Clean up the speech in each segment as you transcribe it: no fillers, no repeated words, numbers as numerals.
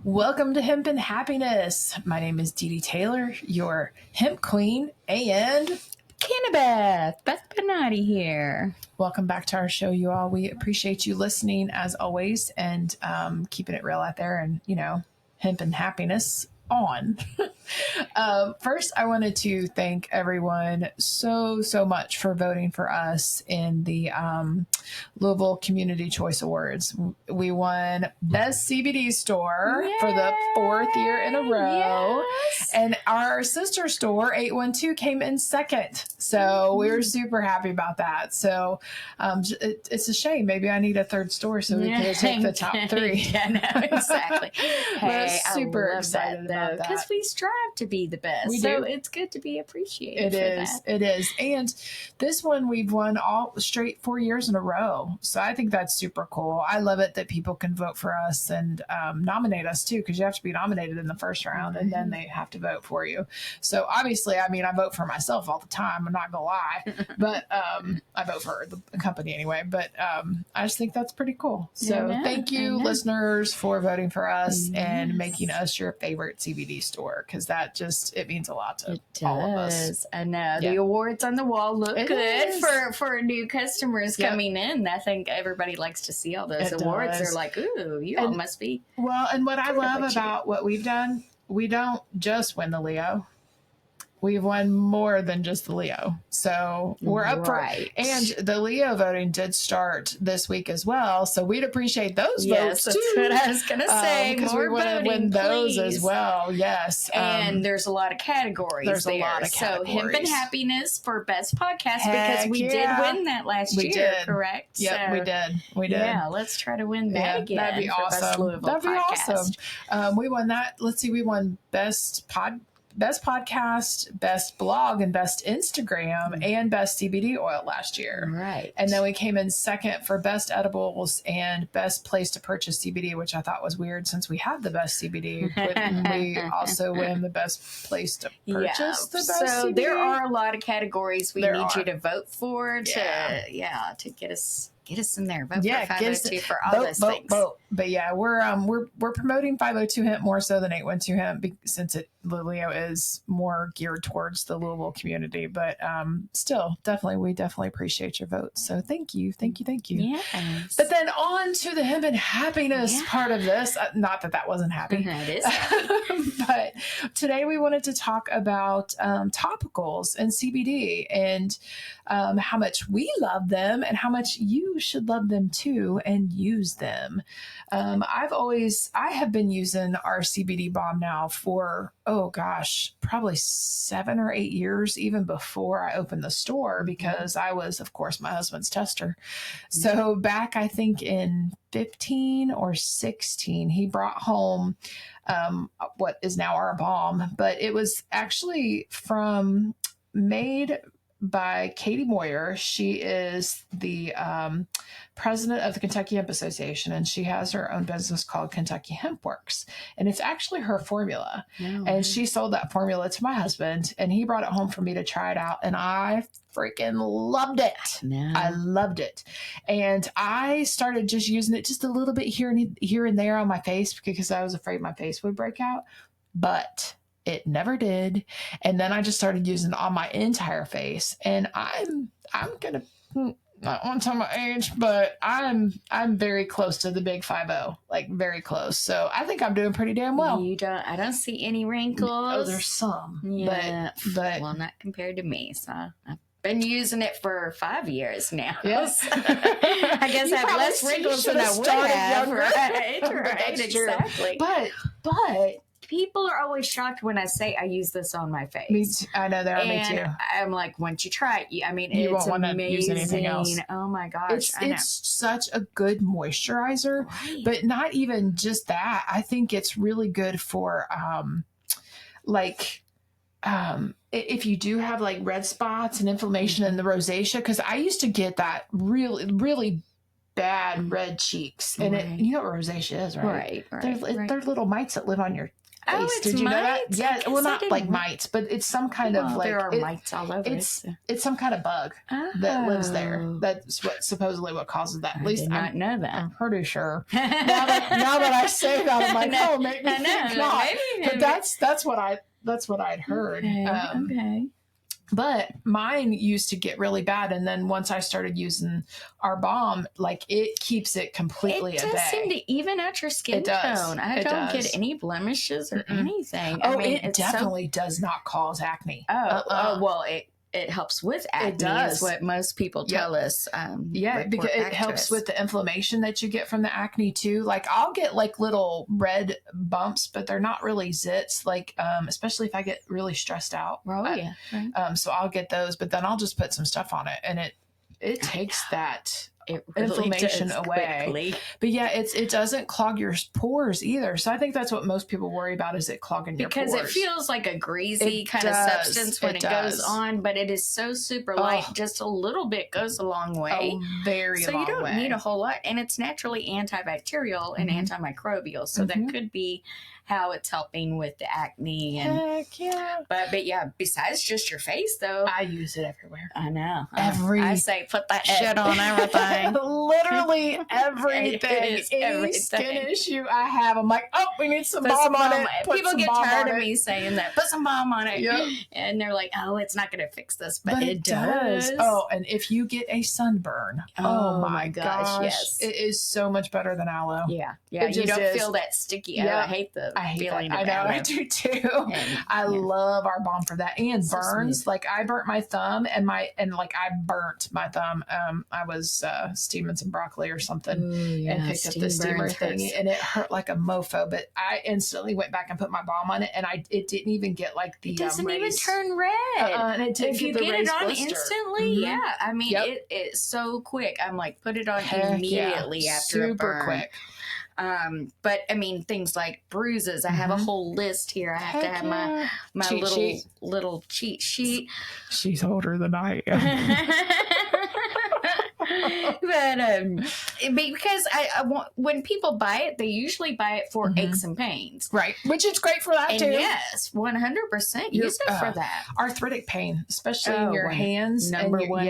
Welcome to Hempin Happiness. My name is Dee Dee Taylor, your Hemp Queen, and Cannabeth. Beth Benatti here. Welcome back to our show, you all. We appreciate you listening as always and keeping it real out there and, Hempin Happiness on. First, I wanted to thank everyone so much for voting for us in the Louisville Community Choice Awards. We won Best CBD Store for the 4th year in a row. Yes. And our sister store, 812, came in second. So we were super happy about that. So it's a shame. Maybe I need a third store so we can take the top 3. Yeah, no, exactly. Hey, super excited about that. Because we strive to be the best. So it's good to be appreciated. It is. And this one we've won all straight 4 years in a row. So I think that's super cool. I love it that people can vote for us and nominate us too, because you have to be nominated in the first round and then they have to vote for you. So obviously, I vote for myself all the time. I'm not gonna lie, but I vote for the company anyway. But I just think that's pretty cool. So thank you, listeners, for voting for us and making us your favorite CBD store, because that it means a lot to all of us. I know. The awards on the wall look good for new customers coming in. I think everybody likes to see all those awards. They're like, ooh, you all must be. Well, and what I love about what we've done, we don't just win the Leo. We've won more than just the Leo. So we're up for it. And the Leo voting did start this week as well. So we'd appreciate those votes too. That's what I was going to say. Because we want to win those as well. Yes. And there's a lot of categories. There's a lot of categories. So Hempin Happiness for Best Podcast, because we did win that last year, correct? Yep, so, we did. Yeah, let's try to win that again. That'd be awesome. That'd be awesome. We won that. Let's see, we won Best Podcast, Best Blog, and Best Instagram, and Best CBD Oil last year. Right. And then we came in second for Best Edibles and Best Place to Purchase CBD, which I thought was weird since we had the best CBD. But we also win the Best Place to Purchase the Best CBD. There are a lot of categories we need you to vote for to get us in there. Vote for 502 for all those things. Vote. But yeah, we're promoting 502 Hemp more so than 812 Hemp, since Leo is more geared towards the Louisville community. But still, we definitely appreciate your votes. So thank you. Yes. But then on to the Hemp and Happiness part of this. Not that wasn't happy. It is happy. But today we wanted to talk about topicals and CBD and how much we love them and how much you should love them too and use them. I have been using our CBD balm now for, probably 7 or 8 years, even before I opened the store, because I was, of course, my husband's tester. So back, I think in 15 or 16, he brought home what is now our balm, but it was actually made by Katie Moyer. She is the president of the Kentucky Hemp Association, and she has her own business called Kentucky Hemp Works. And it's actually her formula. And she sold that formula to my husband, and he brought it home for me to try it out. And I freaking loved it. I loved it. And I started just using it just a little bit here and there on my face, because I was afraid my face would break out. But it never did. And then I just started using it on my entire face. And I'm gonna not want to tell my age, but I'm very close to the big 50, like very close. So I think I'm doing pretty damn well. I don't see any wrinkles. Oh, there's some, but well, not compared to me. So I've been using it for 5 years now. Yes. I guess I have less wrinkles than I would have. Right, exactly. But people are always shocked when I say I use this on my face. Me too. I know, me too. I'm like, once you try it, you it's won't want to use anything else. Oh my gosh. It's such a good moisturizer, but not even just that. I think it's really good for, if you do have like red spots and inflammation in the rosacea, because I used to get that really, really bad red cheeks. And you know what rosacea is, right? Right. They're little mites that live on your face. it's Did you know that? mites? Yeah. Well, not like didn't- mites, but it's some kind of like there are mites all over. It's some kind of bug that lives there. That's what supposedly what causes that. At least I did not know that. I'm pretty sure. now that I say that, I'm like, oh, maybe not. But that's what I'd heard. Okay. But mine used to get really bad, and then once I started using our balm, like it keeps it completely at bay. It does seem to even out your skin tone. I don't get any blemishes or anything. Oh, I mean, it definitely does not cause acne. Well, it helps with acne. It does. Is what most people tell us. Because it helps with the inflammation that you get from the acne too. Like I'll get like little red bumps, but they're not really zits. Like especially if I get really stressed out. Right. So I'll get those, but then I'll just put some stuff on it, and it takes that inflammation away. Quickly. But yeah, it doesn't clog your pores either. So I think that's what most people worry about, is it clogging your pores. Because it feels like a greasy kind of substance when it goes on, but it is so super light. Just a little bit goes a long way. Very long way. So you don't need a whole lot. And it's naturally antibacterial and antimicrobial. So that could be how it's helping with the acne. And, heck yeah. But yeah, besides just your face though. I use it everywhere. I know. I say put that shit on everything. Literally everything. Any skin issue I have, I'm like, oh, we need some balm on it. People get tired of me saying that. Put some balm on it. Yep. And they're like, oh, it's not going to fix this. But it does. Oh, and if you get a sunburn, oh my gosh. Yes. It is so much better than aloe. Yeah. Yeah. You don't feel that sticky. Yeah. I hate the feeling of that. I do too. I love our balm for that. And burns. Like I burnt my thumb and I burnt my thumb. I was steaming some broccoli or something and picked up the steamer thing, and it hurt like a mofo, but I instantly went back and put my balm on it, and it didn't even get like the it doesn't even turn red. And it didn't if you get it on blister. Mm-hmm. Instantly, I mean it's so quick. I'm like, put it on immediately after a burn. Super quick. But I mean, things like bruises, I have a whole list here. I have to have my little cheat sheet. She's older than I am. But because I want, when people buy it, they usually buy it for aches and pains, right? Which is great for that too. Yes, 100% use it for that. Arthritic pain, especially in your hands. Number one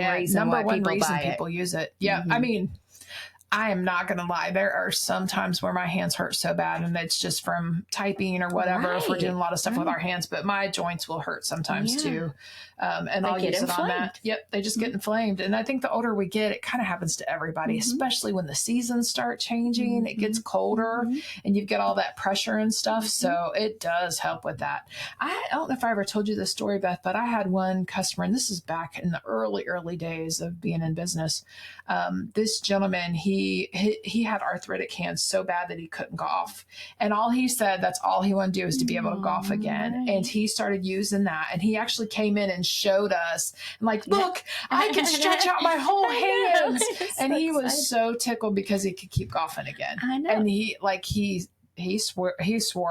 reason people use it. Yeah, I mean, I am not going to lie. There are some times where my hands hurt so bad, and it's just from typing or whatever. If we're doing a lot of stuff with our hands, but my joints will hurt sometimes too. And I'll use it on that. Yep. They just get inflamed. And I think the older we get, it kind of happens to everybody, especially when the seasons start changing. It gets colder and you've got all that pressure and stuff. So it does help with that. I don't know if I ever told you this story, Beth, but I had one customer, and this is back in the early days of being in business. This gentleman, he had arthritic hands so bad that he couldn't golf. And all he said, that's all he wanted to do is to be able to golf again. And he started using that. And he actually came in and showed us, and like, look, I can stretch out my whole hands. And he was so tickled because he could keep golfing again. I know. And he swore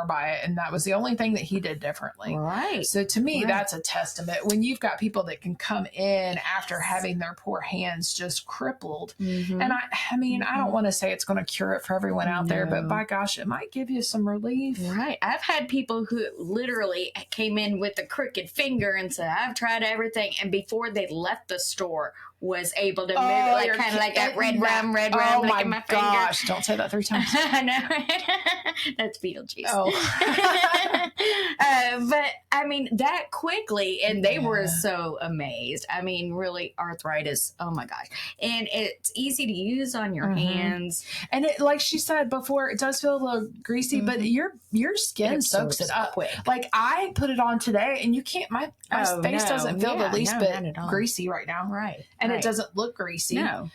by it, and that was the only thing that he did differently. Right. So to me, that's a testament when you've got people that can come in after having their poor hands just crippled. And I mean, I don't want to say it's going to cure it for everyone out there, but by gosh, it might give you some relief. Right. I've had people who literally came in with a crooked finger and said, I've tried everything. And before they left the store, was able to move it, like kind of like that red rum, like in my finger. Oh my gosh, don't say that 3 times. I know. That's Beetlejuice. Oh. But I mean, that quickly, and they were so amazed. I mean, really, arthritis, oh my gosh. And it's easy to use on your hands. And it, like she said before, it does feel a little greasy, but your skin soaks it up. Quick. Like I put it on today, and you can't, my face doesn't feel the least bit greasy right now. Right. And it doesn't look greasy. No.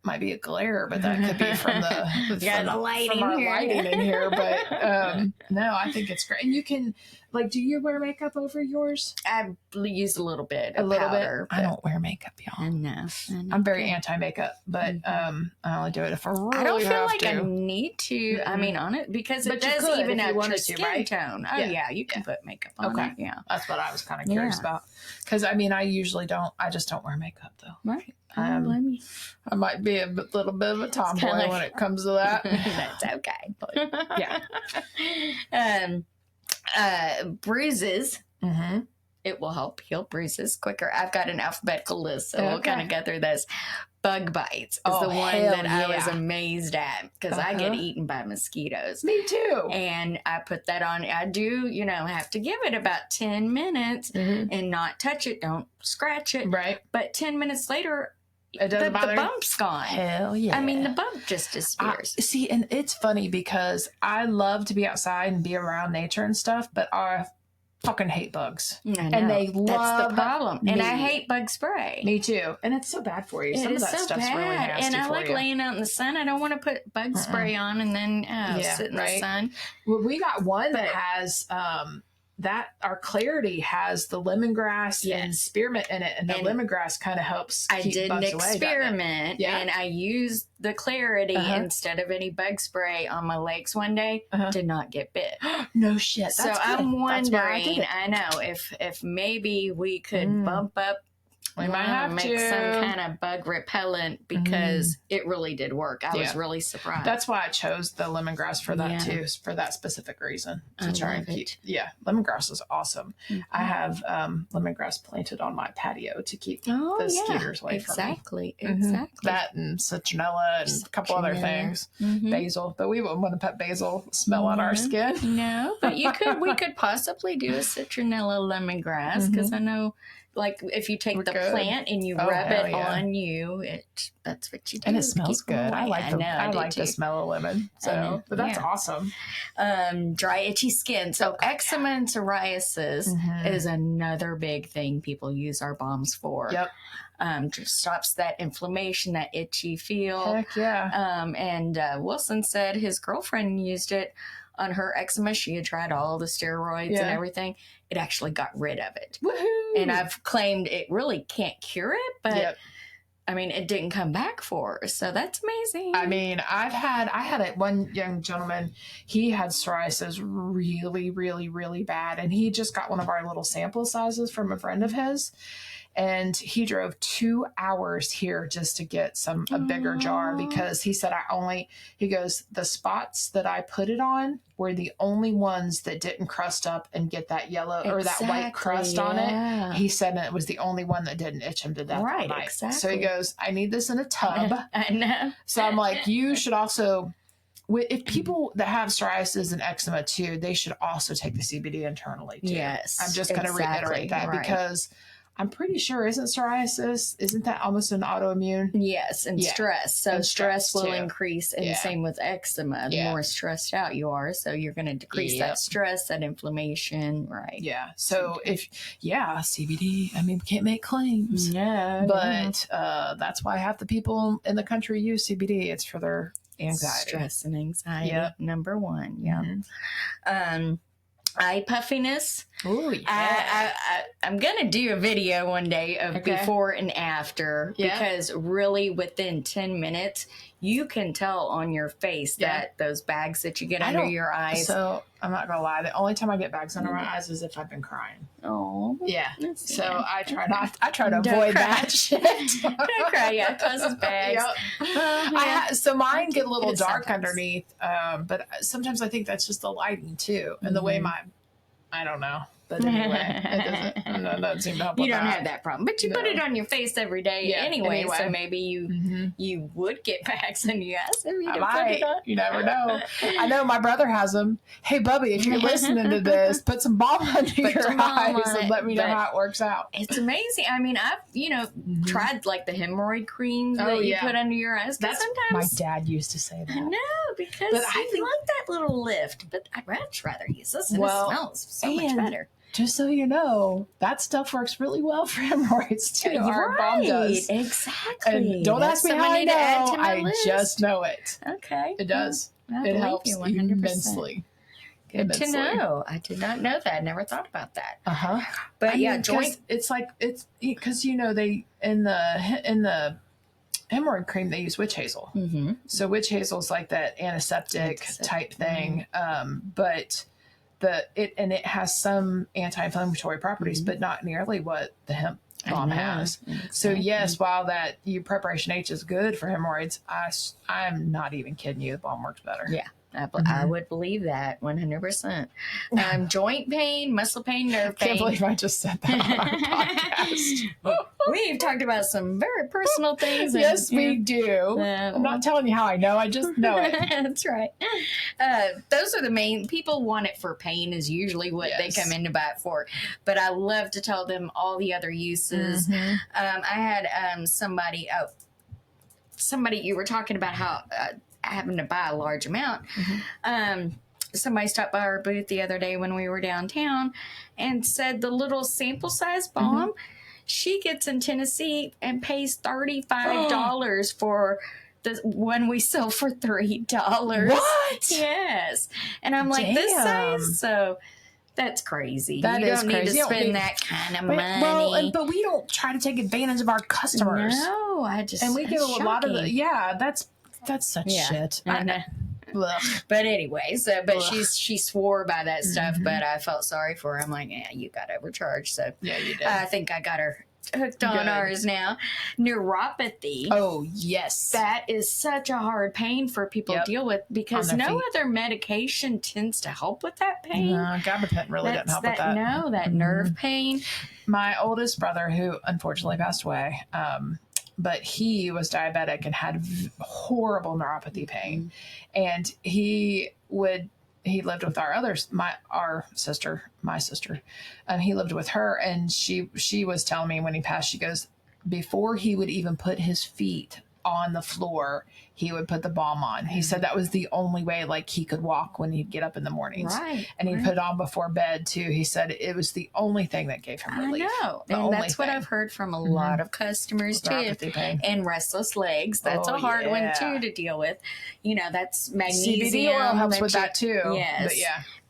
Might be a glare, but that could be from the lighting in here. But no, I think it's great. And you can, like, do you wear makeup over yours? I've used a little bit. Powder, I don't wear makeup, y'all. No. I'm very anti-makeup, but I only do it if I really I don't feel like to. I need to. I mean, on it because it does even out your skin tone. Oh yeah, you can put makeup on it. Yeah, that's what I was kind of curious about. Because I mean, I usually don't. I just don't wear makeup though. Right. I don't blame you. I might be a little bit of a tomboy when it comes to that. That's okay. But, yeah. Bruises. Mm-hmm. It will help heal bruises quicker. I've got an alphabetical list, so we'll kind of go through this. Bug bites is the one that I was amazed at because I get eaten by mosquitoes. Me too. And I put that on. I do, have to give it about 10 minutes and not touch it. Don't scratch it. Right. But 10 minutes later, it doesn't bother. The bump's gone. Hell yeah. I mean, the bump just disappears. See, and it's funny because I love to be outside and be around nature and stuff, but I fucking hate bugs. And they love That's the problem. And I hate bug spray. Me too. And it's so bad for you. Some of that stuff's really nasty. And I like laying out in the sun. I don't want to put bug spray on and then sit in the sun. Well, we got one that has that our Clarity has the lemongrass and spearmint in it, and the lemongrass kind of helps keep bugs away. I did an experiment, and I used the Clarity instead of any bug spray on my legs one day. Did not get bit. No shit. That's so good. I'm wondering. I know if maybe we could bump up. We might have make to some kind of bug repellent because it really did work. I was really surprised. That's why I chose the lemongrass for that too, for that specific reason. To try and keep. Yeah, lemongrass is awesome. I have lemongrass planted on my patio to keep the mosquitoes away from me. Exactly. That and citronella and a couple other things. Basil, but we wouldn't want to put basil smell on our skin. No, but we could possibly do a citronella lemongrass because I know. Like if you take the plant and you rub it on you, that's what you do. And it smells good. I like the smell of lemon. So, but that's awesome. Dry, itchy skin. So eczema and psoriasis is another big thing people use our balms for. Yep. Just stops that inflammation, that itchy feel. Heck yeah. And Wilson said his girlfriend used it on her eczema. She had tried all the steroids and everything. It actually got rid of it. Woohoo! And I've claimed it really can't cure it, but I mean, it didn't come back for her. So that's amazing. I mean, I had one young gentleman, he had psoriasis really, really, really bad. And he just got one of our little sample sizes from a friend of his. And he drove 2 hours here just to get a bigger jar because he said he goes, the spots that I put it on were the only ones that didn't crust up and get that yellow or that white crust on it. He said it was the only one that didn't itch him to death all night. Exactly. So he goes, I need this in a tub. I know. So I'm like, you should also, if people that have psoriasis and eczema too, they should also take the CBD internally too. Yes. I'm just going to reiterate that because I'm pretty sure, isn't that almost an autoimmune? Yes, and stress. So stress will increase, and same with eczema. The more stressed out you are, so you're going to decrease that stress, that inflammation, right? Yeah. So CBD, I mean, we can't make claims. Yeah. But that's why half the people in the country use CBD. It's for their anxiety. Stress and anxiety, number one. Yeah. Eye puffiness. Oh, yeah. I'm going to do a video one day of before and after because really within 10 minutes, you can tell on your face that those bags that you get under your eyes. So I'm not going to lie. The only time I get bags under my eyes is if I've been crying. Oh. Yeah. So I try to avoid that shit. Don't cry. Yeah. Causes bags. So mine get a little dark underneath. But sometimes I think that's just the lighting too. And the way I don't know. But anyway, it doesn't seem to help. You don't have that problem, but you put it on your face every day anyway. So maybe you would get bags in your ass if you didn't put it on. You never know. I know my brother has them. Hey, Bubby, if you're listening to this, put some balm under your eyes and let me know how it works out. It's amazing. I mean, I've tried like the hemorrhoid creams that you put under your eyes. That's sometimes my dad used to say that. I know because I like that little lift, but I'd much rather use this. And it smells so much better. Just so you know, that stuff works really well for hemorrhoids too. Our balm does. Exactly. And don't ask me how I know. I just know it. Okay. It does. It helps immensely. Good to know. I did not know that. I never thought about that. But joint. It's like because they in the hemorrhoid cream they use witch hazel. So witch hazel is like that antiseptic type thing, but. It has some anti-inflammatory properties, but not nearly what the hemp balm has. Exactly. So yes, while that preparation H is good for hemorrhoids, I'm not even kidding you. The balm works better. Yeah, I would believe that 100%. Joint pain, muscle pain, nerve pain. Can't believe I just said that on our podcast. We've talked about some very personal things. Yes, we do. I'm not telling you how I know. I just know it. That's right. Those are the main, people want it for pain is usually what they come in to buy it for. But I love to tell them all the other uses. I had somebody, you were talking about how having to buy a large amount. Somebody stopped by our booth the other day when we were downtown and said the little sample size bomb she gets in Tennessee and pays $35 for the one we sell for $3. What? Yes. And I'm like, this size? So that's crazy. You don't need to spend that kind of money. Well, but we don't try to take advantage of our customers. No, and we get a lot of that's such shit. I know. But anyway, she swore by that stuff, but I felt sorry for her. I'm like, yeah, you got overcharged. So yeah, you did. I think I got her hooked on ours now. Neuropathy. Oh, yes. That is such a hard pain for people to deal with because no other medication tends to help with that pain. No, gabapentin really doesn't help with that. No, that nerve pain. My oldest brother, who unfortunately passed away, but he was diabetic and had horrible neuropathy pain. And he lived with my sister. He lived with her, and she was telling me when he passed, she goes, before he would even put his feet on the floor, he would put the balm on. He said that was the only way he could walk when he'd get up in the mornings. Right. And he'd put it on before bed too. He said it was the only thing that gave him relief. I know. And that's what I've heard from a lot of customers too. And restless legs. That's a hard one too to deal with. That's magnesium. CBD oil helps with that too. Yes.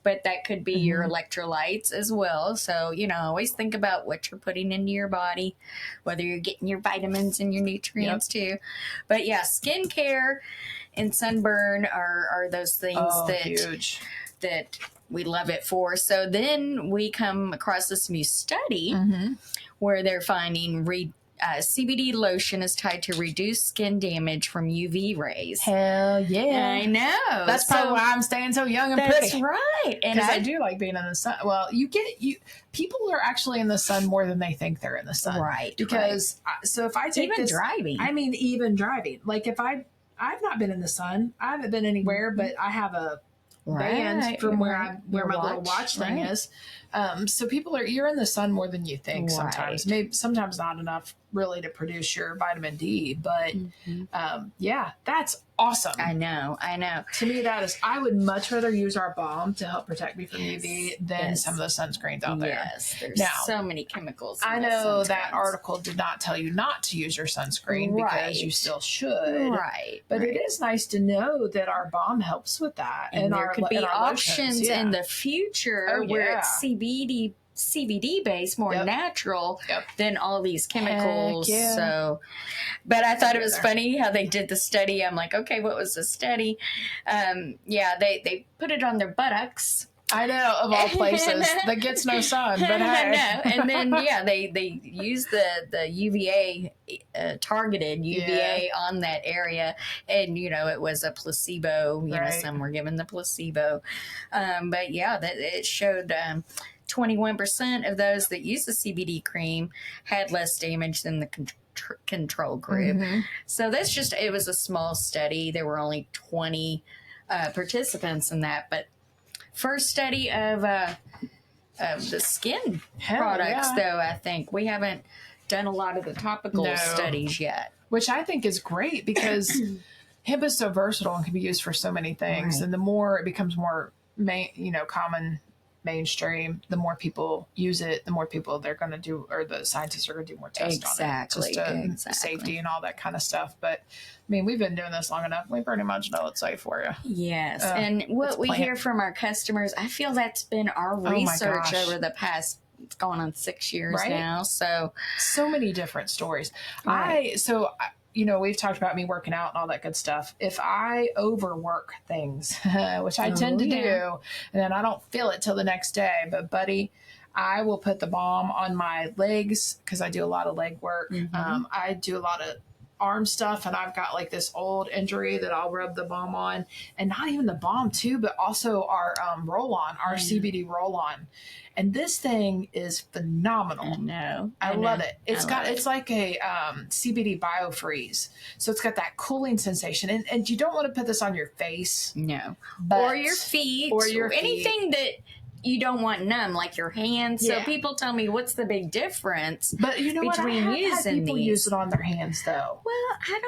But that could be your electrolytes as well. So, always think about what you're putting into your body, whether you're getting your vitamins and your nutrients too. But skincare and sunburn are those things huge. That we love it for. So then we come across this new study where they're finding CBD lotion is tied to reduced skin damage from UV rays. Hell yeah. I know. That's probably why I'm staying so young and pretty. That's right. And I do like being in the sun. Well, people are actually in the sun more than they think they're in the sun. Right. Because, so if I take even driving. I mean, even driving. If I've not been in the sun, I haven't been anywhere, but I have a band from where my little watch thing is. So you're in the sun more than you think sometimes. Maybe sometimes not enough really to produce your vitamin D, but that's awesome. I know. To me, I would much rather use our balm to help protect me from UV than some of the sunscreens out there. Yes, there's so many chemicals. I know that article did not tell you not to use your sunscreen because you still should. Right. But it is nice to know that our balm helps with that. And there could be options in the future where it's CBD based, more natural than all these chemicals. So, but I thought it was funny how they did the study. I'm like, okay, what was the study? They put it on their buttocks. I know, of all places that gets no sun, but I know. And then they use the UVA targeted UVA on that area, and it was a placebo. Some were given the placebo, but it showed 21% of those that use the CBD cream had less damage than the control group. So it was a small study. There were only 20 participants in that, but first study of the skin products, though, I think. We haven't done a lot of the topical studies yet. Which I think is great because hemp is so versatile and can be used for so many things. Right. And the more it becomes more common mainstream, the more people use it, the more people they're going to do, or the scientists are going to do more tests on it. Just safety and all that kind of stuff. But I mean, we've been doing this long enough. We pretty much know it's safe for you. Yes. And what we hear from our customers, I feel that's been our research over the past, it's going on 6 years now. So many different stories. Right. We've talked about me working out and all that good stuff. If I overwork things, which I tend to do, and then I don't feel it till the next day, but buddy, I will put the balm on my legs because I do a lot of leg work. I do a lot of arm stuff, and I've got like this old injury that I'll rub the balm on, and not even the balm too, but also our roll-on, our CBD roll-on. And this thing is phenomenal. I love it. It's like a CBD biofreeze. So it's got that cooling sensation. And you don't want to put this on your face. No. Or your feet. Or anything that you don't want numb, like your hands. Yeah. So people tell me, what's the big difference? But you know what? I have had people use it on their hands, though. Well,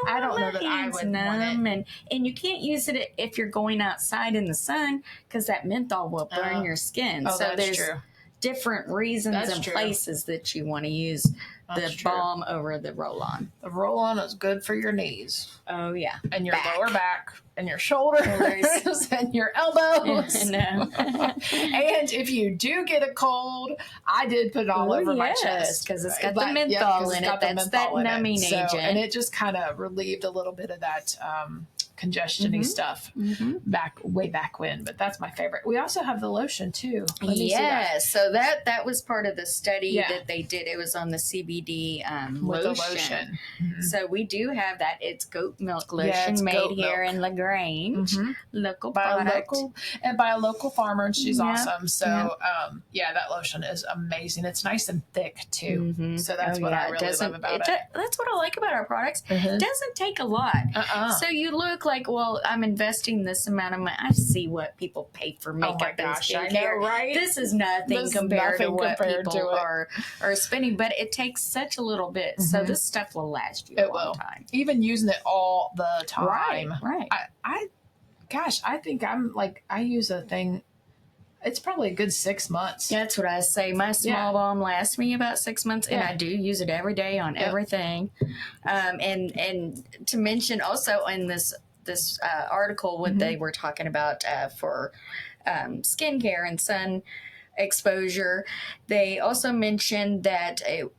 I don't know that I would numb, want it. And you can't use it if you're going outside in the sun, because that menthol will burn your skin. Oh, so there's true. Different reasons and places that you want to use the balm over the roll-on. The roll-on is good for your knees. Oh, yeah. And your lower back. And your shoulders and your elbows. No. And if you do get a cold, I did put it all over my chest. Because it's got the menthol in it. That's that numbing agent. And it just kind of relieved a little bit of that congestion-y stuff way back when. But that's my favorite. We also have the lotion too. Yes. So that was part of the study that they did. It was on the CBD lotion. So we do have that. It's goat milk lotion made here in LaGrange. Local product. By a local farmer, and she's awesome. So that lotion is amazing. It's nice and thick too. So that's what I really love about it. That's what I like about our products. It doesn't take a lot. So you look like, well, I'm investing this amount of money. I see what people pay for makeup and skincare. I know, right? This is nothing compared to what people are spending, but it takes such a little bit. So this stuff will last you a long time. Even using it all the time. Right. I think I use a thing. It's probably a good 6 months. That's what I say. My small balm lasts me about 6 months, and I do use it every day on everything. And to mention also in this article, what they were talking about for skincare and sun exposure, they also mentioned that it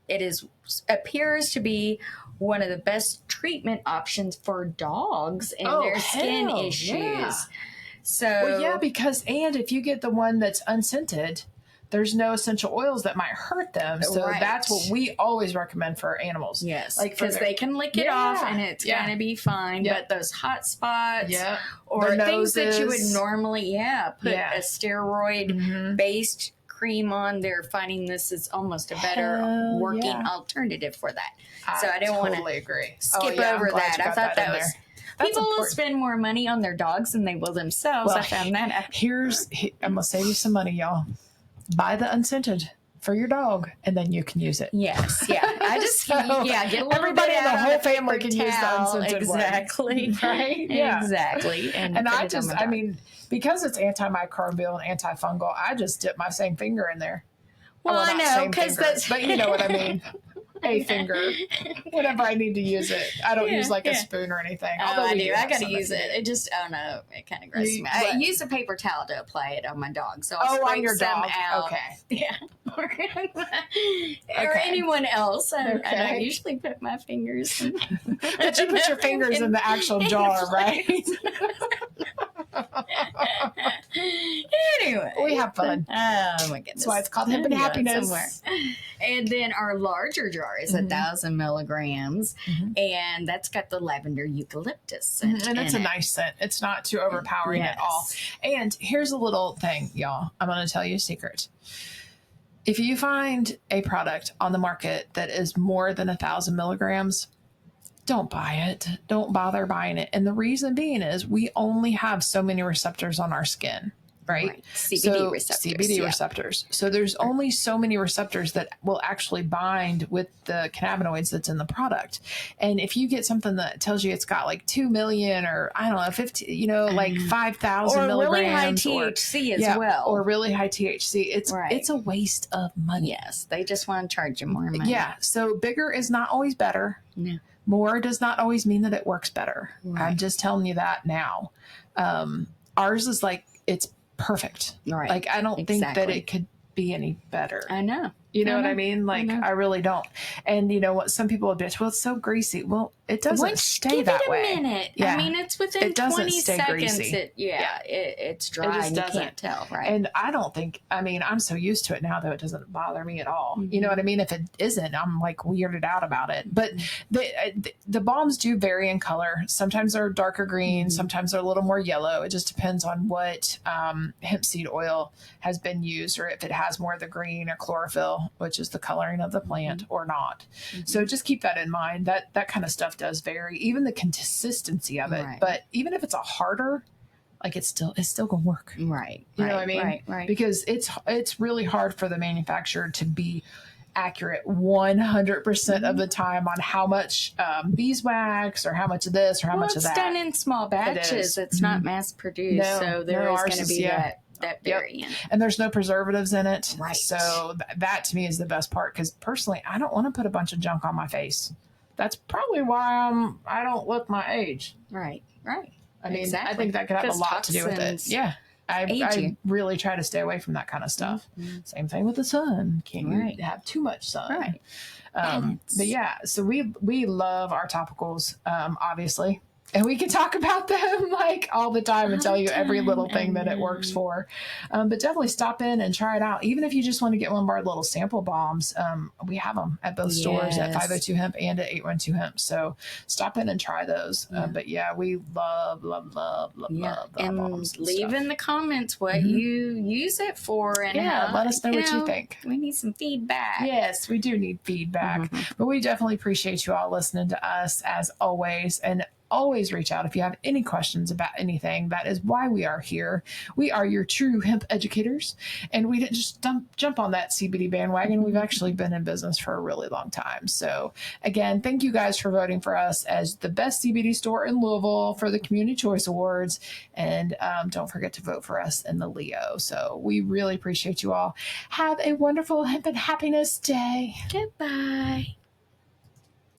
appears to be one of the best treatment options for dogs and their skin issues. Yeah. So because if you get the one that's unscented, there's no essential oils that might hurt them. So that's what we always recommend for animals. Yes, because they can lick it off and it's going to be fine. But those hot spots or things that you would normally put a steroid based cream on, they're finding this is almost a better working alternative for that. So I didn't want to skip over that. I thought that was... People will spend more money on their dogs than they will themselves. I found that out. I'm going to save you some money, y'all. Buy the unscented for your dog, and then you can use it. Yes, I just get a little everybody in the whole family can use the unscented one. Right? Yeah, exactly. And I mean, because it's antimicrobial and antifungal, I just dip my same finger in there. Well, I know, because but you know what I mean. A finger, whenever I need to use it. I don't use a spoon or anything. I do. I got to use it. It just, I don't know. It kind of grosses me. I use a paper towel to apply it on my dog. So I'll scrape some out. Okay. Yeah. Or anyone else. I usually put my fingers in. But you put your fingers in the actual jar, right? Anyway. We have fun. Oh my goodness. That's why it's called Hempin Happiness. And then our larger jar is 1,000 milligrams, and that's got the lavender eucalyptus scent. And it's a nice scent. It's not too overpowering at all. And here's a little thing, y'all. I'm going to tell you a secret. If you find a product on the market that is more than 1,000 milligrams, don't buy it. Don't bother buying it. And the reason being is we only have so many receptors on our skin, right? CBD receptors. CBD receptors. So there's only so many receptors that will actually bind with the cannabinoids that's in the product. And if you get something that tells you it's got like 2 million or I don't know, 15, like 5,000 milligrams. Or really high THC as well. Or really high THC. It's a waste of money. Yes. They just want to charge you more money. Yeah. So bigger is not always better. No. More does not always mean that it works better. Right. I'm just telling you that now. Ours is it's perfect. Right. I don't think that it could be any better. I know. You know what I mean? I really don't. And you know what? Some people would bitch, well, it's so greasy. Well, it doesn't stay that way. Give it a minute. Yeah. I mean, it's within 20 seconds. It's dry. It just doesn't. You can't tell, right? And I don't think, I mean, I'm so used to it now that it doesn't bother me at all. Mm-hmm. You know what I mean? If it isn't, I'm like weirded out about it. But the balms do vary in color. Sometimes they're darker green. Mm-hmm. Sometimes they're a little more yellow. It just depends on what hemp seed oil has been used, or if it has more of the green or chlorophyll, which is the coloring of the plant, or not. Mm-hmm. So just keep that in mind. That kind of stuff does vary, even the consistency of it. Right. But even if it's a harder, like it's still gonna work. Right. You know what I mean? Right. Because it's really hard for the manufacturer to be accurate 100% of the time on how much beeswax or how much of this or how much of that. It's done in small batches. It's not mass produced. So there is going to be that variant. And there's no preservatives in it. Right. So that to me is the best part, because personally, I don't want to put a bunch of junk on my face. That's probably why I don't look my age. Right. I mean, I think that could have a lot to do with it. Yeah. I really try to stay away from that kind of stuff. Mm-hmm. Same thing with the sun. Can't have too much sun. Right. But yeah, so we love our topicals, obviously. And we can talk about them like all the time and tell you every little thing that it works for. But definitely stop in and try it out. Even if you just want to get one of our little sample bombs, we have them at both stores, at 502 Hemp and at 812 Hemp. So stop in and try those. But yeah, we love the and bombs. And leave in the comments what you use it for. And let us know what you think. We need some feedback. Yes, we do need feedback. But we definitely appreciate you all listening to us as always. And always reach out if you have any questions about anything. That is why we are here. We are your true hemp educators, and we didn't just jump on that CBD bandwagon. We've actually been in business for a really long time. So again, thank you guys for voting for us as the best CBD store in Louisville for the Community Choice Awards. And don't forget to vote for us in the Leo. So we really appreciate you all. Have a wonderful Hempin Happiness day. Goodbye.